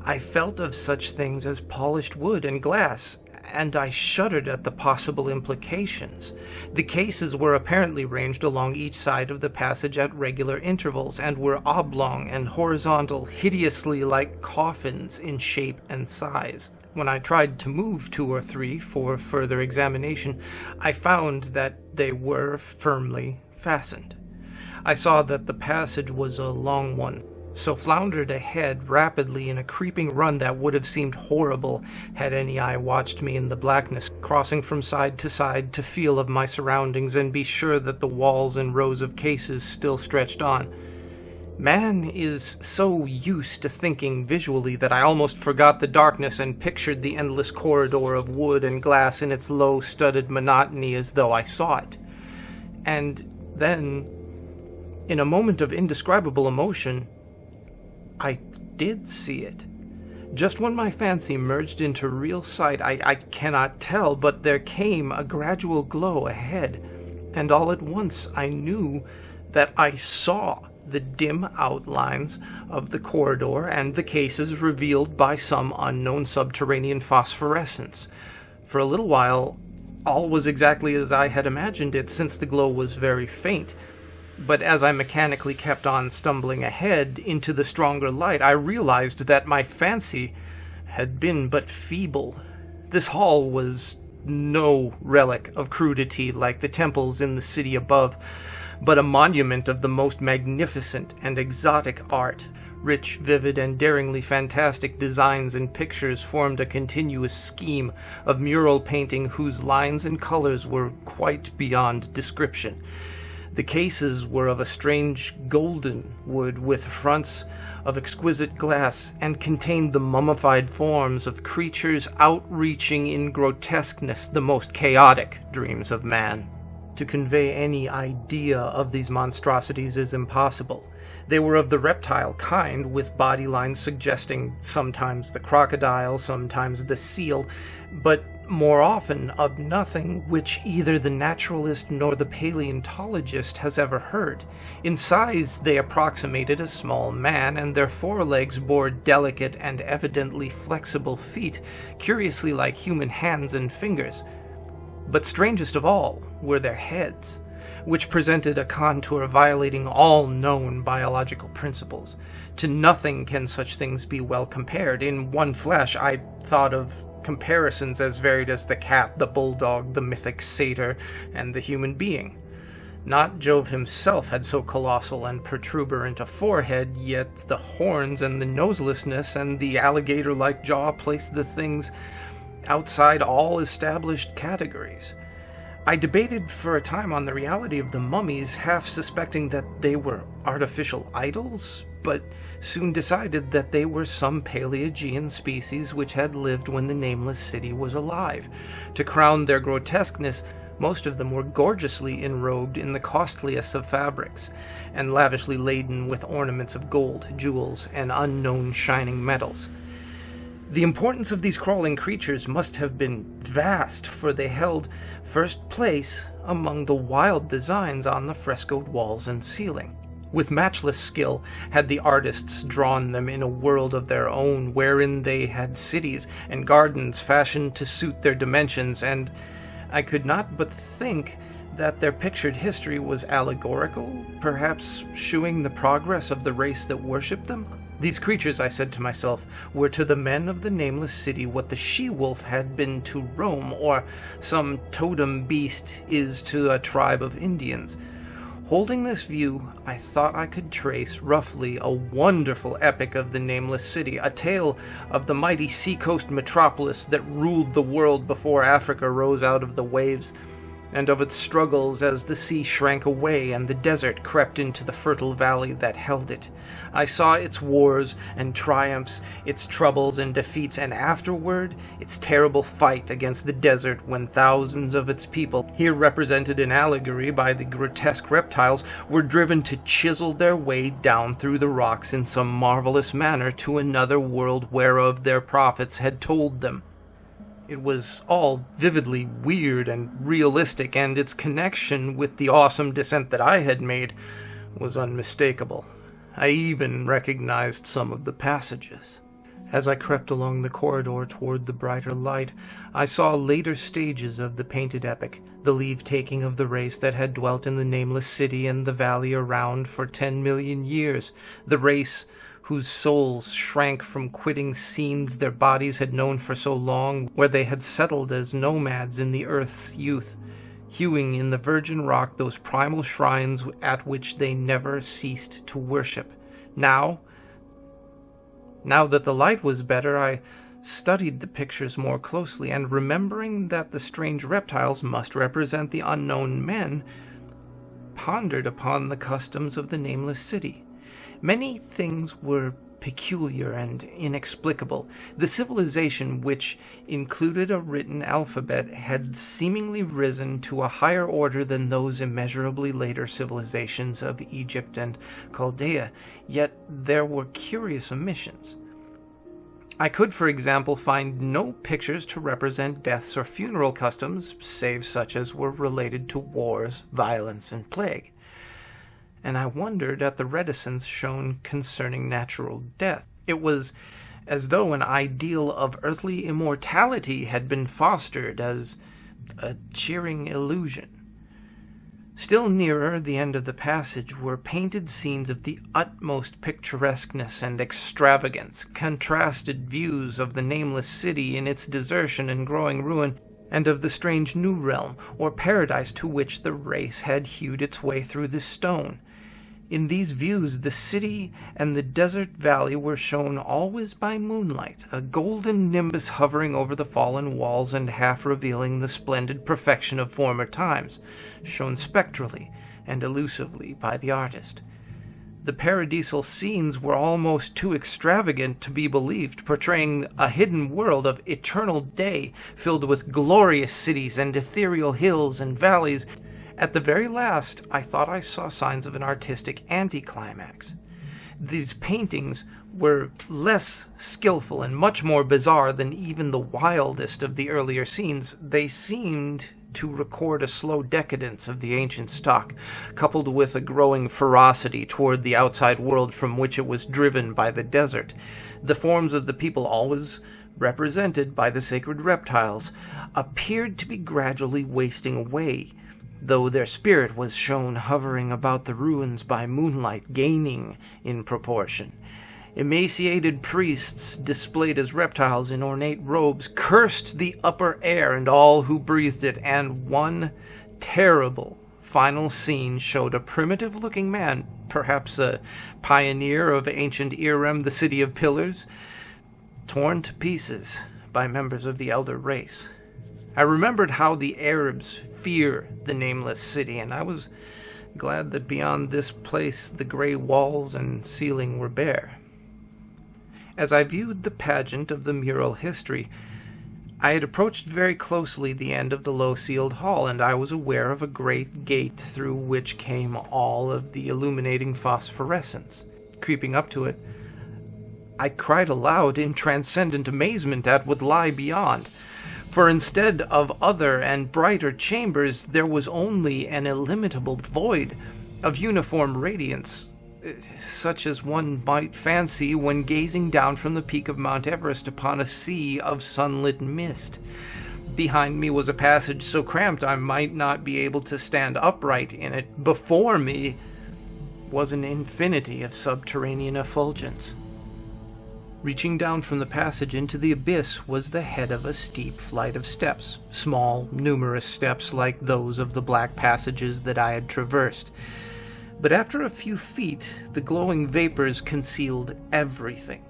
I felt of such things as polished wood and glass, and I shuddered at the possible implications. The cases were apparently ranged along each side of the passage at regular intervals, and were oblong and horizontal, hideously like coffins in shape and size. When I tried to move 2 or 3 for further examination, I found that they were firmly fastened. I saw that the passage was a long one, so floundered ahead rapidly in a creeping run that would have seemed horrible had any eye watched me in the blackness, crossing from side to feel of my surroundings and be sure that the walls and rows of cases still stretched on. Man is so used to thinking visually that I almost forgot the darkness and pictured the endless corridor of wood and glass in its low, studded monotony as though I saw it. And then, in a moment of indescribable emotion, I did see it. Just when my fancy merged into real sight, I cannot tell, but there came a gradual glow ahead, and all at once I knew that I saw the dim outlines of the corridor and the cases revealed by some unknown subterranean phosphorescence. For a little while, all was exactly as I had imagined it, since the glow was very faint. But as I mechanically kept on stumbling ahead into the stronger light, I realized that my fancy had been but feeble. This hall was no relic of crudity like the temples in the city above, but a monument of the most magnificent and exotic art. Rich, vivid, and daringly fantastic designs and pictures formed a continuous scheme of mural painting whose lines and colors were quite beyond description. The cases were of a strange golden wood with fronts of exquisite glass, and contained the mummified forms of creatures outreaching in grotesqueness the most chaotic dreams of man. To convey any idea of these monstrosities is impossible. They were of the reptile kind, with body lines suggesting sometimes the crocodile, sometimes the seal, but more often of nothing which either the naturalist nor the paleontologist has ever heard. In size they approximated a small man, and their forelegs bore delicate and evidently flexible feet, curiously like human hands and fingers. But strangest of all were their heads, which presented a contour violating all known biological principles. To nothing can such things be well compared. In one flesh I thought of comparisons as varied as the cat, the bulldog, the mythic satyr, and the human being. Not Jove himself had so colossal and protuberant a forehead, yet the horns and the noselessness and the alligator-like jaw placed the things outside all established categories. I debated for a time on the reality of the mummies, half suspecting that they were artificial idols, but soon decided that they were some Paleogean species which had lived when the nameless city was alive. To crown their grotesqueness, most of them were gorgeously enrobed in the costliest of fabrics, and lavishly laden with ornaments of gold, jewels, and unknown shining metals. The importance of these crawling creatures must have been vast, for they held first place among the wild designs on the frescoed walls and ceiling. With matchless skill had the artists drawn them in a world of their own, wherein they had cities and gardens fashioned to suit their dimensions, and I could not but think that their pictured history was allegorical, perhaps shewing the progress of the race that worshipped them. These creatures, I said to myself, were to the men of the nameless city what the she-wolf had been to Rome, or some totem beast is to a tribe of Indians. Holding this view, I thought I could trace roughly a wonderful epic of the nameless city, a tale of the mighty seacoast metropolis that ruled the world before Africa rose out of the waves, and of its struggles as the sea shrank away and the desert crept into the fertile valley that held it. I saw its wars and triumphs, its troubles and defeats, and afterward its terrible fight against the desert when thousands of its people, here represented in allegory by the grotesque reptiles, were driven to chisel their way down through the rocks in some marvelous manner to another world whereof their prophets had told them. It was all vividly weird and realistic, and its connection with the awesome descent that I had made was unmistakable. I even recognized some of the passages. As I crept along the corridor toward the brighter light, I saw later stages of the painted epic, the leave-taking of the race that had dwelt in the nameless city and the valley around for 10 million years, the race whose souls shrank from quitting scenes their bodies had known for so long, where they had settled as nomads in the earth's youth, hewing in the virgin rock those primal shrines at which they never ceased to worship. Now that the light was better, I studied the pictures more closely, and remembering that the strange reptiles must represent the unknown men, pondered upon the customs of the nameless city. Many things were peculiar and inexplicable. The civilization, which included a written alphabet, had seemingly risen to a higher order than those immeasurably later civilizations of Egypt and Chaldea, yet there were curious omissions. I could, for example, find no pictures to represent deaths or funeral customs, save such as were related to wars, violence, and plague. And I wondered at the reticence shown concerning natural death. It was as though an ideal of earthly immortality had been fostered as a cheering illusion. Still nearer the end of the passage were painted scenes of the utmost picturesqueness and extravagance, contrasted views of the nameless city in its desertion and growing ruin, and of the strange new realm, or paradise to which the race had hewed its way through the stone. In these views, the city and the desert valley were shown always by moonlight, a golden nimbus hovering over the fallen walls and half revealing the splendid perfection of former times, shown spectrally, and elusively by the artist. The paradisal scenes were almost too extravagant to be believed, portraying a hidden world of eternal day filled with glorious cities and ethereal hills and valleys. At the very last, I thought I saw signs of an artistic anticlimax. These paintings were less skillful and much more bizarre than even the wildest of the earlier scenes. They seemed to record a slow decadence of the ancient stock, coupled with a growing ferocity toward the outside world from which it was driven by the desert. The forms of the people, always represented by the sacred reptiles, appeared to be gradually wasting away, though their spirit was shown hovering about the ruins by moonlight, gaining in proportion. Emaciated priests, displayed as reptiles in ornate robes, cursed the upper air and all who breathed it, and one terrible final scene showed a primitive-looking man, perhaps a pioneer of ancient Irem, the city of pillars, torn to pieces by members of the elder race. I remembered how the Arabs fear the nameless city, and I was glad that beyond this place the gray walls and ceiling were bare. As I viewed the pageant of the mural history, I had approached very closely the end of the low-ceiled hall, and I was aware of a great gate through which came all of the illuminating phosphorescence. Creeping up to it, I cried aloud in transcendent amazement at what lay beyond. For instead of other and brighter chambers, there was only an illimitable void of uniform radiance, such as one might fancy when gazing down from the peak of Mount Everest upon a sea of sunlit mist. Behind me was a passage so cramped I might not be able to stand upright in it. Before me was an infinity of subterranean effulgence. Reaching down from the passage into the abyss was the head of a steep flight of steps, small, numerous steps like those of the black passages that I had traversed. But after a few feet, the glowing vapors concealed everything.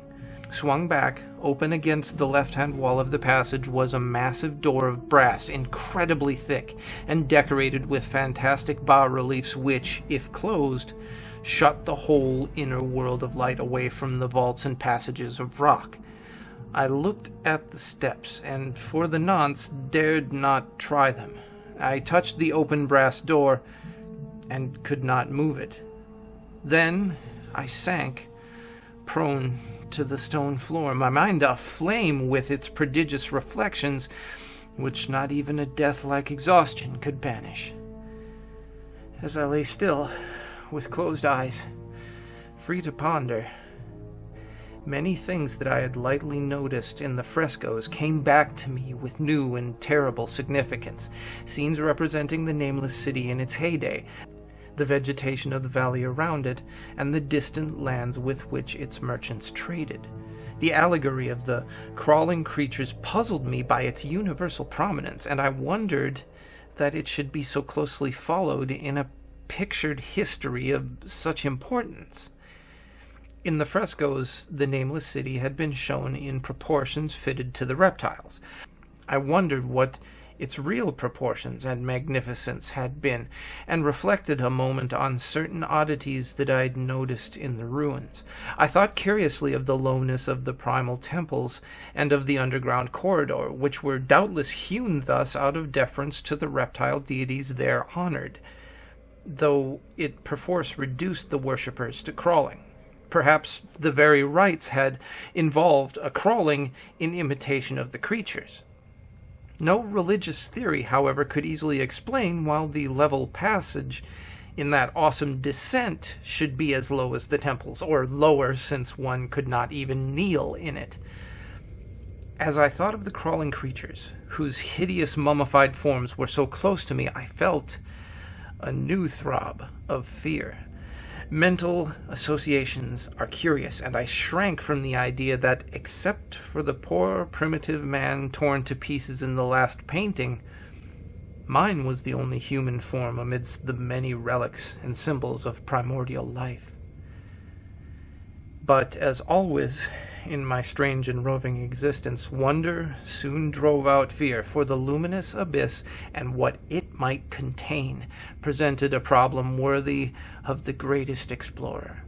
Swung back, open against the left-hand wall of the passage, was a massive door of brass, incredibly thick, and decorated with fantastic bas-reliefs which, if closed, shut the whole inner world of light away from the vaults and passages of rock. I looked at the steps, and for the nonce dared not try them. I touched the open brass door, and could not move it. Then I sank, prone to the stone floor, my mind aflame with its prodigious reflections, which not even a death-like exhaustion could banish. As I lay still, with closed eyes, free to ponder, many things that I had lightly noticed in the frescoes came back to me with new and terrible significance. Scenes representing the nameless city in its heyday, the vegetation of the valley around it, and the distant lands with which its merchants traded. The allegory of the crawling creatures puzzled me by its universal prominence, and I wondered that it should be so closely followed in a pictured history of such importance. In the frescoes, the nameless city had been shown in proportions fitted to the reptiles. I wondered what its real proportions and magnificence had been, and reflected a moment on certain oddities that I had noticed in the ruins. I thought curiously of the lowness of the primal temples, and of the underground corridor, which were doubtless hewn thus out of deference to the reptile deities there honored, though it perforce reduced the worshippers to crawling. Perhaps the very rites had involved a crawling in imitation of the creatures. No religious theory, however, could easily explain why the level passage in that awesome descent should be as low as the temples, or lower since one could not even kneel in it. As I thought of the crawling creatures, whose hideous mummified forms were so close to me, I felt a new throb of fear. Mental associations are curious, and I shrank from the idea that, except for the poor primitive man torn to pieces in the last painting, mine was the only human form amidst the many relics and symbols of primordial life. But, as always, in my strange and roving existence, wonder soon drove out fear, for the luminous abyss and what it might contain presented a problem worthy of the greatest explorer.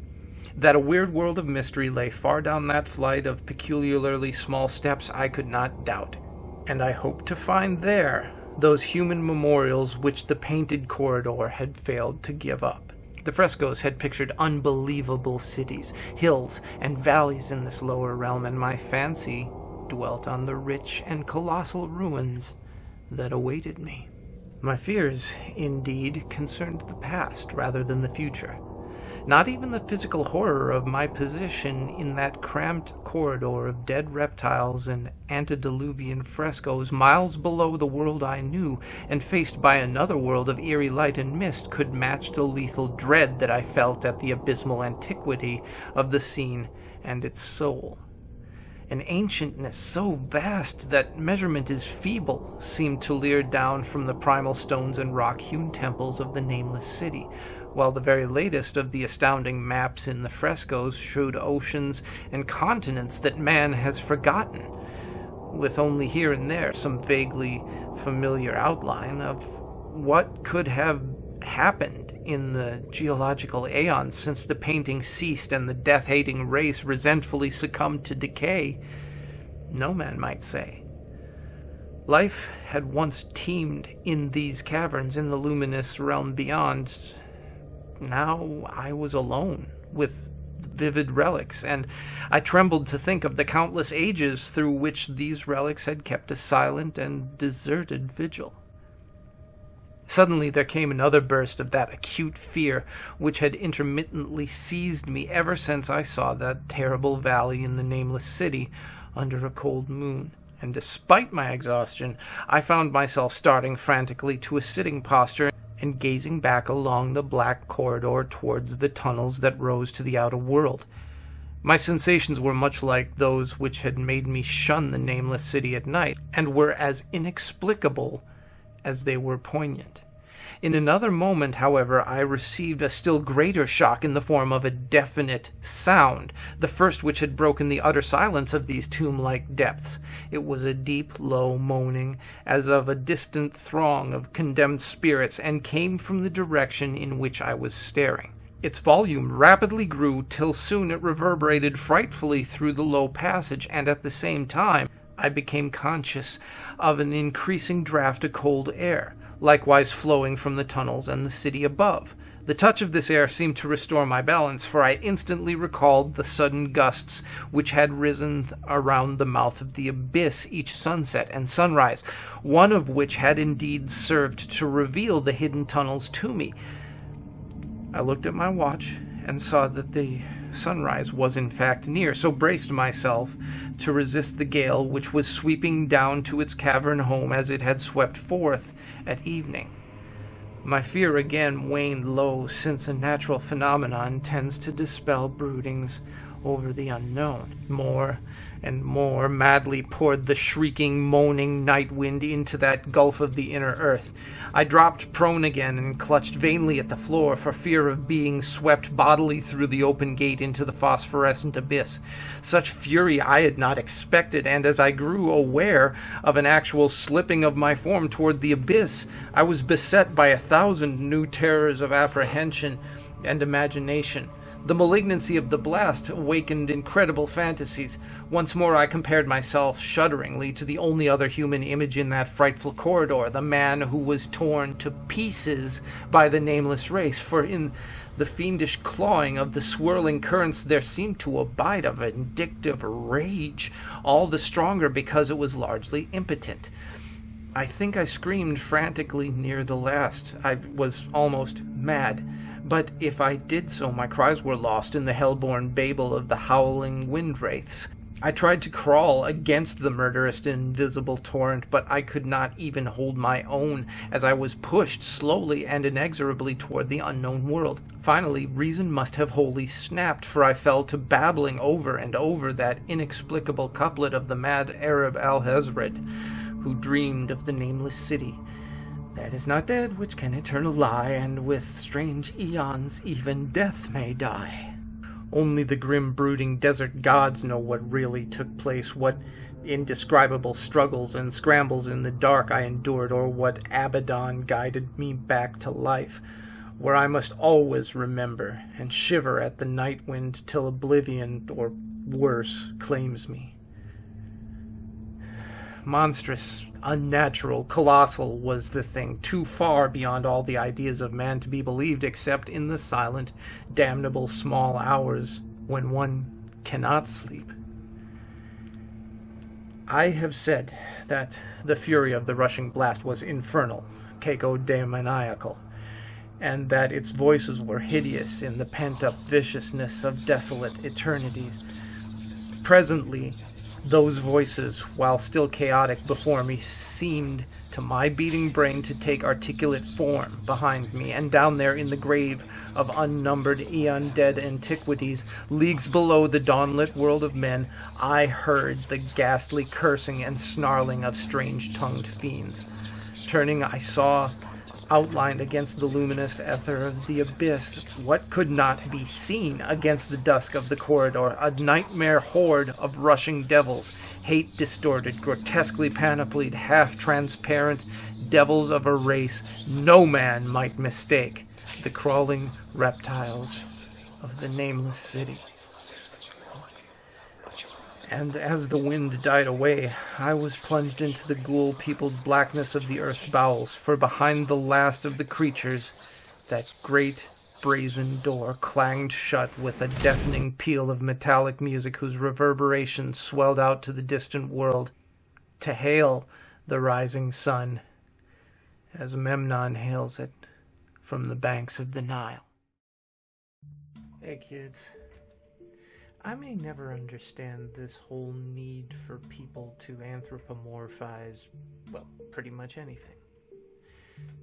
That a weird world of mystery lay far down that flight of peculiarly small steps I could not doubt, and I hoped to find there those human memorials which the painted corridor had failed to give up. The frescoes had pictured unbelievable cities, hills, and valleys in this lower realm, and my fancy dwelt on the rich and colossal ruins that awaited me. My fears, indeed, concerned the past rather than the future. Not even the physical horror of my position in that cramped corridor of dead reptiles and antediluvian frescoes miles below the world I knew, and faced by another world of eerie light and mist, could match the lethal dread that I felt at the abysmal antiquity of the scene and its soul. An ancientness so vast that measurement is feeble seemed to leer down from the primal stones and rock-hewn temples of the nameless city, while the very latest of the astounding maps in the frescoes showed oceans and continents that man has forgotten, with only here and there some vaguely familiar outline of what could have happened in the geological aeons since the painting ceased and the death-hating race resentfully succumbed to decay. No man might say. Life had once teemed in these caverns in the luminous realm beyond. Now I was alone with vivid relics, and I trembled to think of the countless ages through which these relics had kept a silent and deserted vigil. Suddenly there came another burst of that acute fear which had intermittently seized me ever since I saw that terrible valley in the nameless city under a cold moon, and despite my exhaustion, I found myself starting frantically to a sitting posture and gazing back along the black corridor towards the tunnels that rose to the outer world. My sensations were much like those which had made me shun the nameless city at night, and were as inexplicable as they were poignant. In another moment, however, I received a still greater shock in the form of a definite sound, the first which had broken the utter silence of these tomb-like depths. It was a deep, low moaning, as of a distant throng of condemned spirits, and came from the direction in which I was staring. Its volume rapidly grew, till soon it reverberated frightfully through the low passage, and at the same time I became conscious of an increasing draught of cold air, likewise flowing from the tunnels and the city above. The touch of this air seemed to restore my balance, for I instantly recalled the sudden gusts which had risen around the mouth of the abyss each sunset and sunrise, one of which had indeed served to reveal the hidden tunnels to me. I looked at my watch and saw that the sunrise was in fact near, so braced myself to resist the gale which was sweeping down to its cavern home as it had swept forth at evening. My fear again waned low, since a natural phenomenon tends to dispel broodings over the unknown. More and more madly poured the shrieking, moaning night wind into that gulf of the inner earth. I dropped prone again and clutched vainly at the floor for fear of being swept bodily through the open gate into the phosphorescent abyss. Such fury I had not expected, and as I grew aware of an actual slipping of my form toward the abyss, I was beset by 1,000 new terrors of apprehension and imagination. The malignancy of the blast awakened incredible fantasies. Once more I compared myself shudderingly to the only other human image in that frightful corridor, the man who was torn to pieces by the nameless race, for in the fiendish clawing of the swirling currents there seemed to abide a vindictive rage, all the stronger because it was largely impotent. I think I screamed frantically near the last. I was almost mad. But if I did so, my cries were lost in the hell-born babel of the howling wind-wraiths. I tried to crawl against the murderous invisible torrent, but I could not even hold my own, as I was pushed slowly and inexorably toward the unknown world. Finally, reason must have wholly snapped, for I fell to babbling over and over that inexplicable couplet of the mad Arab Alhazred, who dreamed of the nameless city that is not dead which can eternal lie, and with strange eons even death may die. Only the grim, brooding desert gods know what really took place, what indescribable struggles and scrambles in the dark I endured, or what Abaddon guided me back to life, where I must always remember and shiver at the night wind till oblivion, or worse, claims me. Monstrous, unnatural, colossal was the thing, too far beyond all the ideas of man to be believed except in the silent, damnable small hours when one cannot sleep. I have said that the fury of the rushing blast was infernal, cacodemoniacal, and that its voices were hideous in the pent-up viciousness of desolate eternities. Presently, those voices, while still chaotic before me, seemed to my beating brain to take articulate form behind me, and down there in the grave of unnumbered eon-dead antiquities, leagues below the dawnlit world of men, I heard the ghastly cursing and snarling of strange-tongued fiends. Turning, I saw, outlined against the luminous ether of the abyss, what could not be seen against the dusk of the corridor, a nightmare horde of rushing devils, hate-distorted, grotesquely panoplied, half-transparent devils of a race no man might mistake, the crawling reptiles of the nameless city. And as the wind died away, I was plunged into the ghoul-peopled blackness of the earth's bowels, for behind the last of the creatures, that great brazen door clanged shut with a deafening peal of metallic music whose reverberations swelled out to the distant world, to hail the rising sun, as Memnon hails it from the banks of the Nile. Hey kids. I may never understand this whole need for people to anthropomorphize, well, pretty much anything.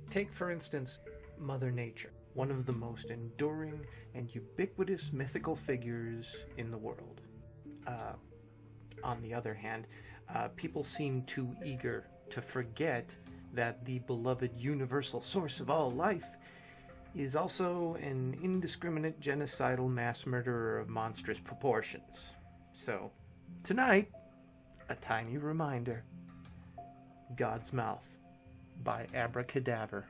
Take, for instance, Mother Nature, one of the most enduring and ubiquitous mythical figures in the world. On the other hand, people seem too eager to forget that the beloved universal source of all life is also an indiscriminate genocidal mass murderer of monstrous proportions. So, tonight, a tiny reminder. God's Mouth by Abracadaver.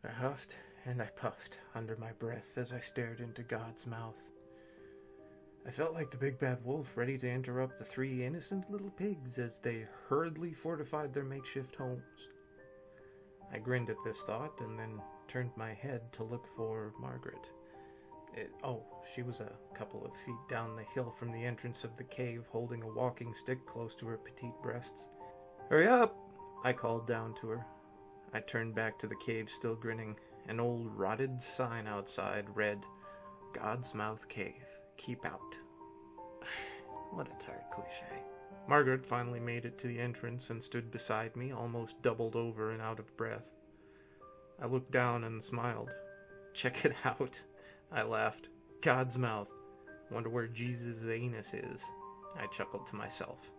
I huffed and I puffed under my breath as I stared into God's mouth. I felt like the big bad wolf ready to interrupt the three innocent little pigs as they hurriedly fortified their makeshift homes. I grinned at this thought and then turned my head to look for Margaret. She was a couple of feet down the hill from the entrance of the cave, holding a walking stick close to her petite breasts. "Hurry up!" I called down to her. I turned back to the cave, still grinning. An old rotted sign outside read, "God's Mouth Cave. Keep out." What a tired cliche. Margaret finally made it to the entrance and stood beside me, almost doubled over and out of breath. I looked down and smiled. "Check it out," I laughed. "God's mouth. Wonder where Jesus' anus is." I chuckled to myself.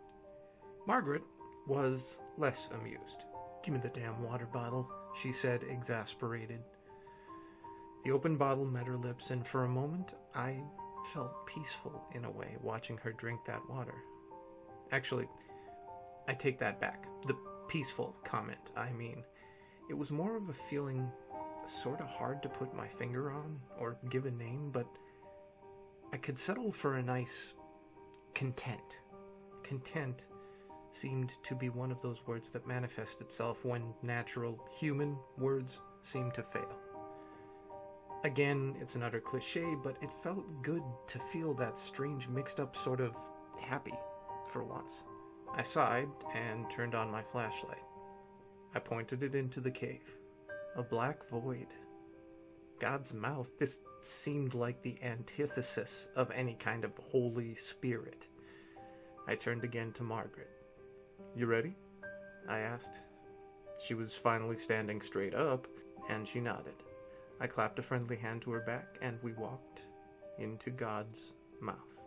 Margaret was less amused. "Give me the damn water bottle," she said, exasperated. The open bottle met her lips, and for a moment I felt peaceful in a way, watching her drink that water. Actually, I take that back. The peaceful comment, I mean. It was more of a feeling sort of hard to put my finger on or give a name, but I could settle for a nice content. Content seemed to be one of those words that manifest itself when natural human words seem to fail. Again, it's an utter cliche, but it felt good to feel that strange mixed-up sort of happy for once. I sighed and turned on my flashlight. I pointed it into the cave. A black void. God's mouth. This seemed like the antithesis of any kind of Holy Spirit. I turned again to Margaret. "You ready?" I asked. She was finally standing straight up, and she nodded. I clapped a friendly hand to her back, and we walked into God's mouth.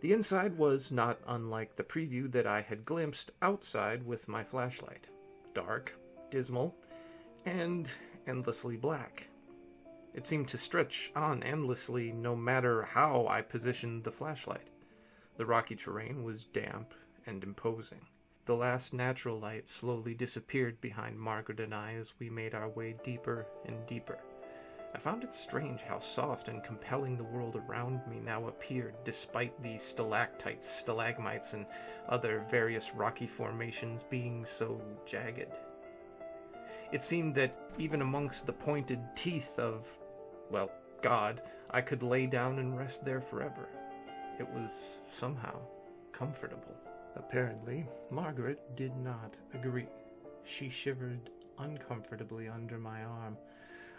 The inside was not unlike the preview that I had glimpsed outside with my flashlight. Dark, dismal, and endlessly black. It seemed to stretch on endlessly no matter how I positioned the flashlight. The rocky terrain was damp and imposing. The last natural light slowly disappeared behind Margaret and I as we made our way deeper and deeper. I found it strange how soft and compelling the world around me now appeared, despite the stalactites, stalagmites, and other various rocky formations being so jagged. It seemed that even amongst the pointed teeth of, well, God, I could lay down and rest there forever. It was somehow comfortable. Apparently, Margaret did not agree. She shivered uncomfortably under my arm.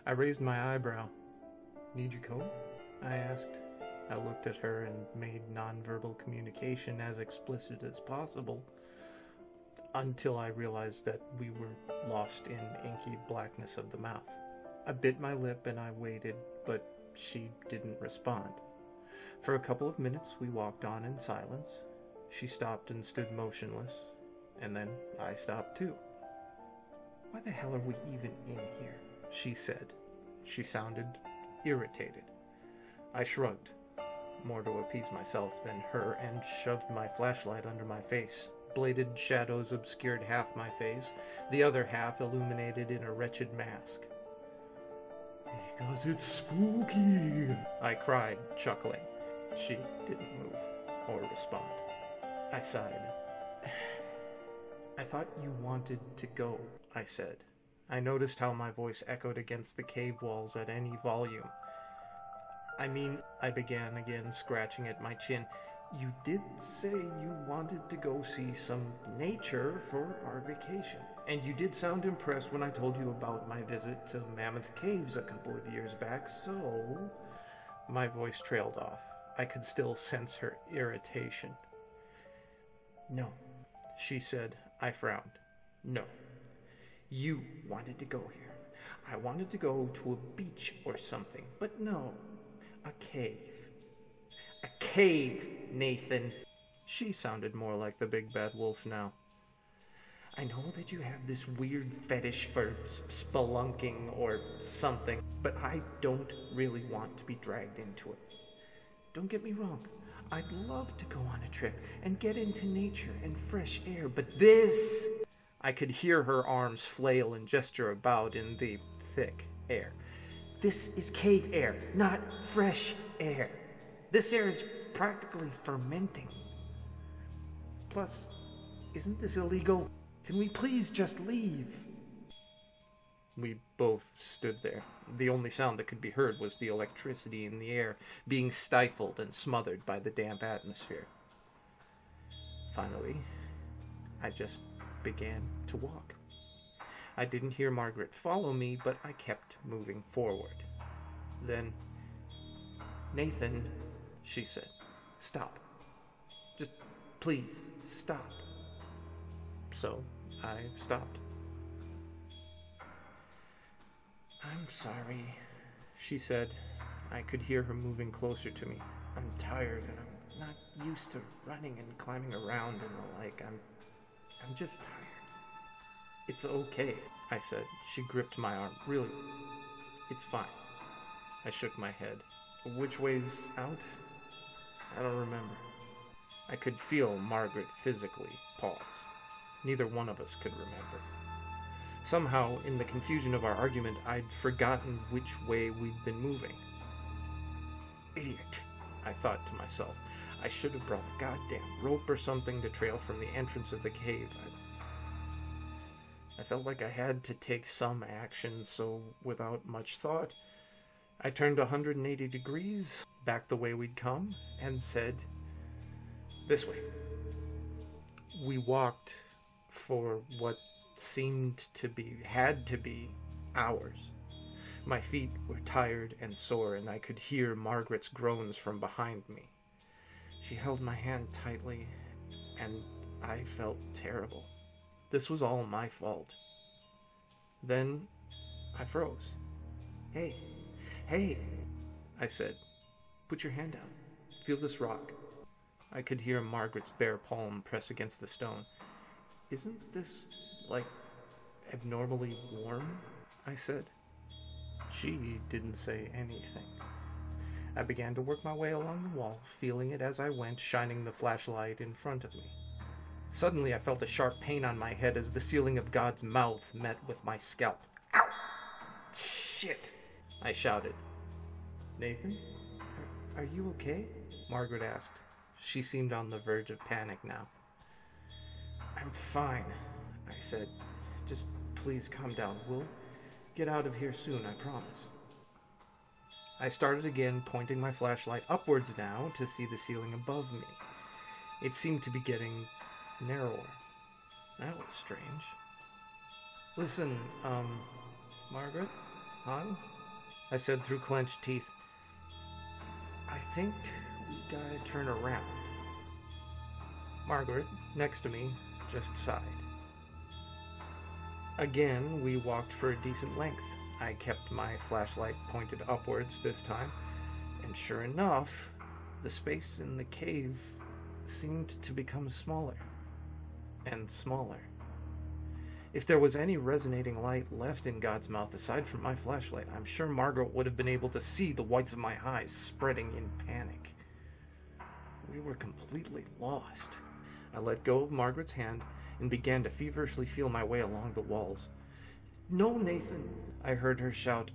I raised my eyebrow. "Need your coat?" I asked. I looked at her and made nonverbal communication as explicit as possible, until I realized that we were lost in inky blackness of the mouth. I bit my lip and I waited, but she didn't respond. For a couple of minutes we walked on in silence. She stopped and stood motionless, and then I stopped too. "Why the hell are we even in here?" she said. She sounded irritated. I shrugged, more to appease myself than her, and shoved my flashlight under my face. Bladed shadows obscured half my face, the other half illuminated in a wretched mask. "Because it's spooky," I cried, chuckling. She didn't move or respond. I sighed. "I thought you wanted to go," I said. I noticed how my voice echoed against the cave walls at any volume. I began again, scratching at my chin. "You did say you wanted to go see some nature for our vacation. And you did sound impressed when I told you about my visit to Mammoth Caves a couple of years back, so..." My voice trailed off. I could still sense her irritation. "No," she said. I frowned. "No. You wanted to go here. I wanted to go to a beach or something, but no. A cave. A cave, Nathan." She sounded more like the big bad wolf now. "I know that you have this weird fetish for spelunking or something, but I don't really want to be dragged into it. Don't get me wrong. I'd love to go on a trip and get into nature and fresh air, but this..." I could hear her arms flail and gesture about in the thick air. "This is cave air, not fresh air. This air is practically fermenting. Plus, isn't this illegal? Can we please just leave?" We both stood there. The only sound that could be heard was the electricity in the air being stifled and smothered by the damp atmosphere. Finally, I just began to walk. I didn't hear Margaret follow me, but I kept moving forward. Then, "Nathan," she said, "stop. Just please stop." So I stopped. "I'm sorry," she said. I could hear her moving closer to me. "I'm tired and I'm not used to running and climbing around and the like. I'm just tired." "It's okay," I said. She gripped my arm. "Really, it's fine." I shook my head. "Which way's out?" "I don't remember." I could feel Margaret physically pause. Neither one of us could remember. Somehow, in the confusion of our argument, I'd forgotten which way we'd been moving. "Idiot," I thought to myself. I should have brought a goddamn rope or something to trail from the entrance of the cave. I felt like I had to take some action, so without much thought, I turned 180 degrees, back the way we'd come, and said, "This way." We walked for what had to be hours. My feet were tired and sore, and I could hear Margaret's groans from behind me. She held my hand tightly, and I felt terrible. This was all my fault. Then I froze. Hey, I said. "Put your hand out. Feel this rock." I could hear Margaret's bare palm press against the stone. "Isn't this, abnormally warm?" I said. She didn't say anything. I began to work my way along the wall, feeling it as I went, shining the flashlight in front of me. Suddenly I felt a sharp pain on my head as the ceiling of God's mouth met with my scalp. Ow! Shit! I shouted. Nathan? Are you okay? Margaret asked. She seemed on the verge of panic now. I'm fine, I said. Just please calm down. We'll get out of here soon, I promise. I started again, pointing my flashlight upwards now to see the ceiling above me. It seemed to be getting narrower. That was strange. Listen, Margaret? Hon? I said through clenched teeth. I think we gotta turn around. Margaret, next to me, just sighed. Again, we walked for a decent length. I kept my flashlight pointed upwards this time, and sure enough, the space in the cave seemed to become smaller and smaller. If there was any resonating light left in God's mouth aside from my flashlight, I'm sure Margaret would have been able to see the whites of my eyes spreading in panic. We were completely lost. I let go of Margaret's hand and began to feverishly feel my way along the walls. No, Nathan, I heard her shout.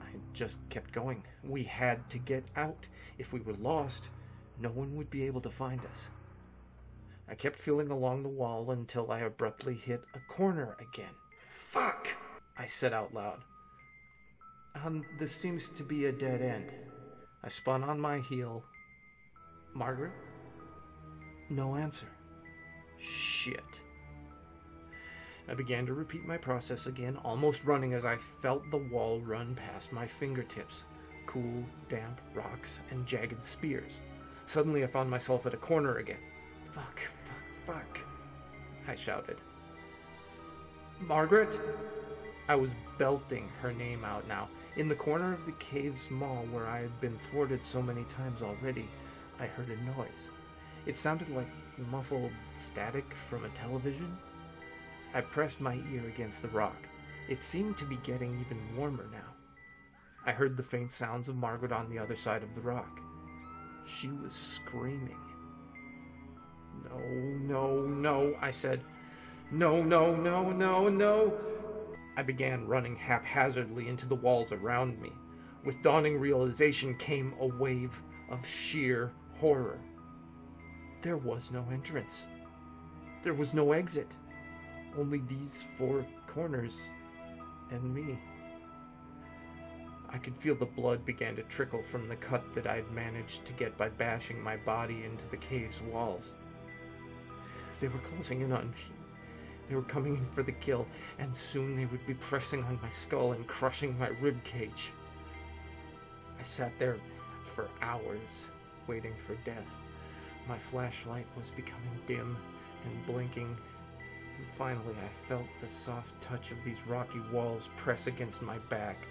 I just kept going. We had to get out. If we were lost, no one would be able to find us. I kept feeling along the wall until I abruptly hit a corner again. Fuck! I said out loud. This seems to be a dead end. I spun on my heel. Margaret? No answer. Shit. I began to repeat my process again, almost running as I felt the wall run past my fingertips. Cool, damp rocks and jagged spears. Suddenly I found myself at a corner again. Fuck, fuck, fuck, I shouted. Margaret? I was belting her name out now. In the corner of the cave's maw where I had been thwarted so many times already, I heard a noise. It sounded like muffled static from a television. I pressed my ear against the rock. It seemed to be getting even warmer now. I heard the faint sounds of Margaret on the other side of the rock. She was screaming. No, no, no, I said. No, no, no, no, no. I began running haphazardly into the walls around me. With dawning realization came a wave of sheer horror. There was no entrance. There was no exit. Only these four corners and me. I could feel the blood began to trickle from the cut that I had managed to get by bashing my body into the cave's walls. They were closing in on me. They were coming in for the kill, and soon they would be pressing on my skull and crushing my rib cage. I sat there for hours, waiting for death. My flashlight was becoming dim and blinking, and finally I felt the soft touch of these rocky walls press against my back.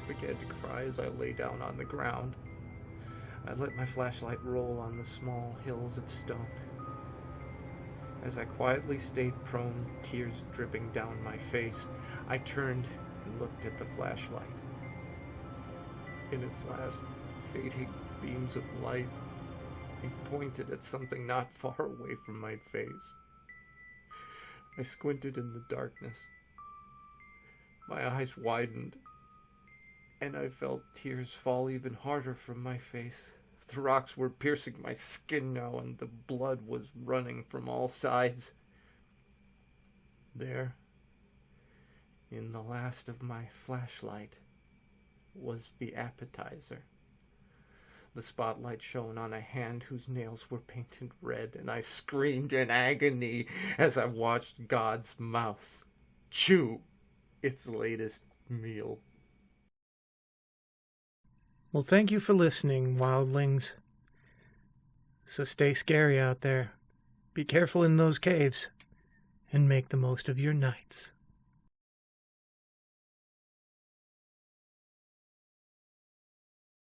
I began to cry as I lay down on the ground. I let my flashlight roll on the small hills of stone. As I quietly stayed prone, tears dripping down my face, I turned and looked at the flashlight. In its last fading beams of light, it pointed at something not far away from my face. I squinted in the darkness. My eyes widened, and I felt tears fall even harder from my face. The rocks were piercing my skin now, and the blood was running from all sides. There, in the last of my flashlight, was the appetizer. The spotlight shone on a hand whose nails were painted red, and I screamed in agony as I watched God's mouth chew its latest meal. Well, thank you for listening, wildlings. So stay scary out there. Be careful in those caves, and make the most of your nights.